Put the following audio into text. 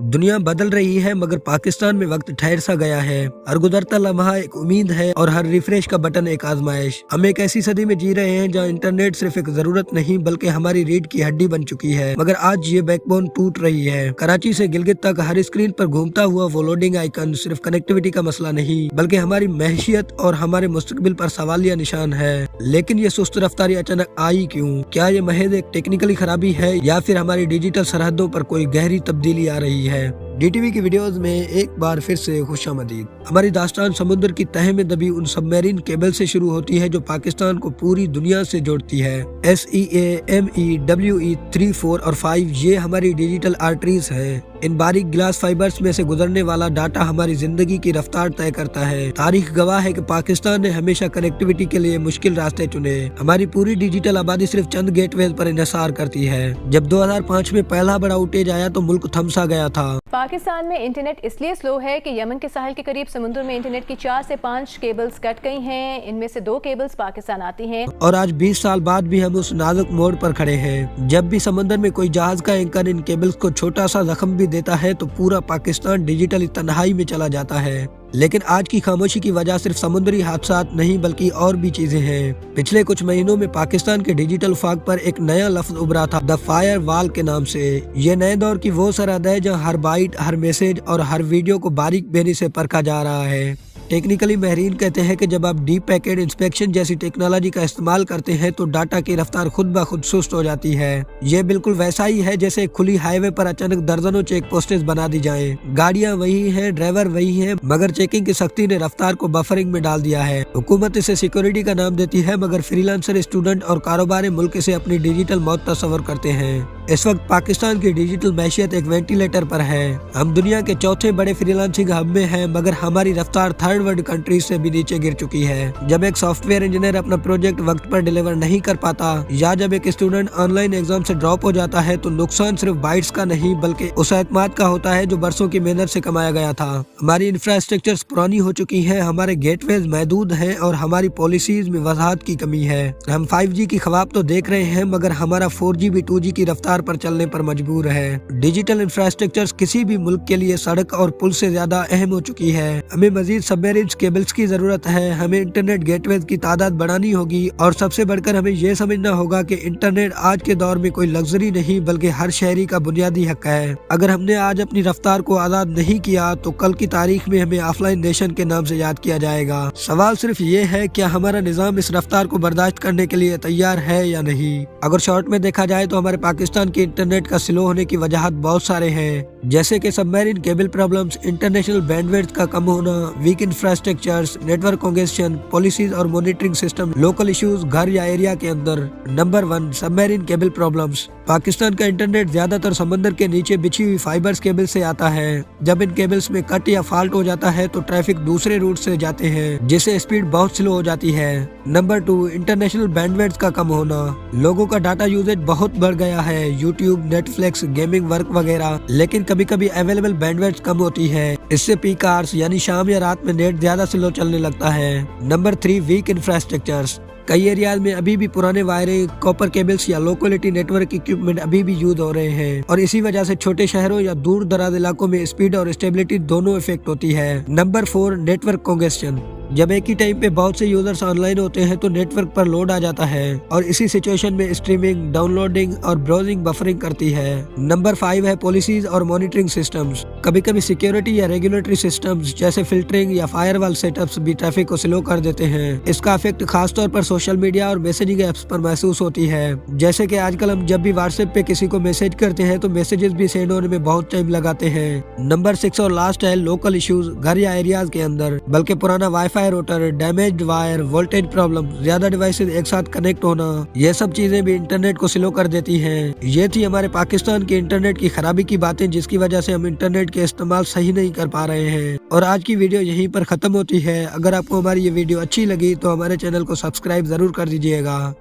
दुनिया बदल रही है मगर पाकिस्तान में वक्त ठहर सा गया है। हर गुजरता लम्हा एक उम्मीद है और हर रिफ्रेश का बटन एक आजमाइश। हम एक ऐसी सदी में जी रहे हैं जहां इंटरनेट सिर्फ एक जरूरत नहीं बल्कि हमारी रीढ़ की हड्डी बन चुकी है। मगर आज ये बैकबोन टूट रही है। कराची से गिलगित तक हर स्क्रीन पर घूमता हुआ वो लोडिंग आइकन सिर्फ कनेक्टिविटी का मसला नहीं बल्कि हमारी महशियत और हमारे मुस्तकबिल पर सवालिया निशान है। लेकिन ये सुस्त रफ्तारी अचानक आई क्यों? क्या ये महज एक टेक्निकली खराबी है या फिर हमारी डिजिटल सरहदों पर कोई गहरी तब्दीली आ रही है? डीटीवी की वीडियोस में एक बार फिर से खुशामदीद। हमारी दास्तान समुद्र की तह में दबी उन सबमरीन केबल से शुरू होती है जो पाकिस्तान को पूरी दुनिया से जोड़ती है। SEA, ME, WE 3, 4 और 5 ये हमारी डिजिटल आर्टरीज है। इन बारीक ग्लास फाइबर्स में से गुजरने वाला डाटा हमारी जिंदगी की रफ्तार तय करता है। तारीख गवाह है कि पाकिस्तान ने हमेशा कनेक्टिविटी के लिए मुश्किल रास्ते चुने। हमारी पूरी डिजिटल आबादी सिर्फ चंद गेटवेज पर इन्हिसार करती है। जब 2005 में पहला बड़ा आउटेज आया तो मुल्क थमसा गया था। पाकिस्तान में इंटरनेट इसलिए स्लो है कि यमन के साहिल के करीब समुद्र में इंटरनेट की 4 से 5 केबल्स कट गई हैं। इनमें से 2 केबल्स पाकिस्तान आती हैं। और आज 20 साल बाद भी हम उस नाजुक मोड़ पर खड़े हैं। जब भी समंदर में कोई जहाज का एंकर इन केबल्स को छोटा सा जख्म भी देता है तो पूरा पाकिस्तान डिजिटली तन्हाई में चला जाता है। लेकिन आज की खामोशी की वजह सिर्फ समुद्री हादसात नहीं बल्कि और भी चीजें हैं। पिछले कुछ महीनों में पाकिस्तान के डिजिटल फाग पर एक नया लफ्ज उभरा था, द फायर वॉल के नाम से। ये नए दौर की वो सरहद है जहां हर बाइट, हर मैसेज और हर वीडियो को बारीक बेनी से परखा जा रहा है। टेक्निकली माहिरीन कहते हैं कि जब आप डीप पैकेट इंस्पेक्शन जैसी टेक्नोलॉजी का इस्तेमाल करते हैं तो डाटा की रफ्तार खुद ब खुद सुस्त हो जाती है। ये बिल्कुल वैसा ही है जैसे खुली हाईवे पर अचानक दर्जनों चेक पोस्टेज बना दी जाएं। गाड़ियां वही हैं, ड्राइवर वही हैं, मगर चेकिंग की सख्ती ने रफ्तार को बफरिंग में डाल दिया है। हुकूमत इसे सिक्योरिटी का नाम देती है मगर फ्रीलांसर, स्टूडेंट और कारोबारी मुल्क से अपनी डिजिटल मौत तस्वर करते हैं। इस वक्त पाकिस्तान की डिजिटल मैशियत एक वेंटिलेटर पर है। हम दुनिया के चौथे बड़े फ्रीलांसिंग हब में हैं मगर हमारी रफ्तार थर्ड वर्ल्ड कंट्रीज से भी नीचे गिर चुकी है। जब एक सॉफ्टवेयर इंजीनियर अपना प्रोजेक्ट वक्त पर डिलीवर नहीं कर पाता या जब एक स्टूडेंट ऑनलाइन एग्जाम से ड्रॉप हो जाता है तो नुकसान सिर्फ बाइट्स का नहीं बल्कि उस एतमाद का होता है जो बरसों की मेहनत से कमाया गया था। हमारी इंफ्रास्ट्रक्चर पुरानी हो चुकी है, हमारे गेटवेज महदूद हैं और हमारी पॉलिसीज में वजाहत की कमी है। हम 5G की ख्वाब तो देख रहे हैं मगर हमारा 4G भी 2G की रफ्तार पर चलने पर मजबूर है। डिजिटल इंफ्रास्ट्रक्चर किसी भी मुल्क के लिए सड़क और पुल से ज्यादा अहम हो चुकी है। हमें मजीद सबमरीन केबल्स की जरूरत है। हमें इंटरनेट गेटवेज की तादाद बढ़ानी होगी और सबसे बढ़कर हमें यह समझना होगा कि इंटरनेट आज के दौर में कोई लग्जरी नहीं बल्कि हर शहरी का बुनियादी हक है। अगर हमने आज अपनी रफ्तार को आजाद नहीं किया तो कल की तारीख में हमें ऑफलाइन नेशन के नाम से याद किया जाएगा। सवाल सिर्फ ये है क्या हमारा निजाम इस रफ्तार को बर्दाश्त करने के लिए तैयार है या नहीं। अगर शॉर्ट में देखा जाए तो हमारे पाकिस्तान के इंटरनेट का स्लो होने की वजहात बहुत सारे हैं, जैसे कि submarine cable problems, international bandwidth का कम होना, weak infrastructures, network congestion, policies और मॉनिटरिंग सिस्टम, लोकल इश्यूज घर या एरिया के अंदर। Number 1, submarine cable problems. Pakistan का इंटरनेट ज्यादातर समंदर के नीचे बिछी हुई फाइबर्स केबल से आता है। जब इन केबल्स में कट या फॉल्ट हो जाता है तो ट्रैफिक दूसरे रूट से जाते हैं जिससे स्पीड बहुत स्लो हो जाती है। नंबर 2, इंटरनेशनल बैंडविड्थ का कम होना। लोगों का डाटा यूजेज बहुत बढ़ गया है, यूट्यूब, नेटफ्लिक्स, गेमिंग वर्क वगैरह, लेकिन कभी कभी अवेलेबल बैंडविड्थ कम होती है। इससे पीक आवर्स यानी शाम या रात में नेट ज्यादा स्लो चलने लगता है। Number 3, weak infrastructures. कई एरियाज में अभी भी पुराने वायरिंग, कॉपर केबल्स या लो क्वालिटी नेटवर्क इक्विपमेंट अभी भी यूज हो रहे हैं और इसी वजह से छोटे शहरों या दूर दराज इलाकों में स्पीड और स्टेबिलिटी दोनों इफेक्ट होती है। Number 4, network congestion. जब एक ही टाइम पे बहुत से यूजर्स ऑनलाइन होते हैं तो नेटवर्क पर लोड आ जाता है और इसी सिचुएशन में स्ट्रीमिंग, डाउनलोडिंग और ब्राउजिंग बफरिंग करती है। नंबर 5 है पॉलिसीज और मॉनिटरिंग सिस्टम्स। कभी कभी सिक्योरिटी या रेगुलेटरी सिस्टम्स जैसे फिल्टरिंग या फायरवॉल सेटअप्स भी ट्रैफिक को स्लो कर देते हैं। इसका इफेक्ट खासतौर पर सोशल मीडिया और मैसेजिंग एप्स पर महसूस होती है। जैसे कि आजकल हम जब भी व्हाट्सएप पे किसी को मैसेज करते हैं तो मैसेजेस भी सेंड होने में बहुत टाइम लगाते हैं। नंबर 6 और लास्ट है लोकल इश्यूज घर या एरियाज के अंदर, बल्कि पुराना wifi rotor, damaged wire, voltage problem, ज्यादा डिवाइसेस एक साथ कनेक्ट होना, ये सब चीजें भी इंटरनेट को स्लो कर देती हैं। ये थी हमारे पाकिस्तान के इंटरनेट की खराबी की बातें जिसकी वजह से हम इंटरनेट के इस्तेमाल सही नहीं कर पा रहे हैं। और आज की वीडियो यहीं पर खत्म होती है। अगर आपको हमारी ये वीडियो अच्छी लगी तो हमारे चैनल को सब्सक्राइब जरूर कर दीजिएगा।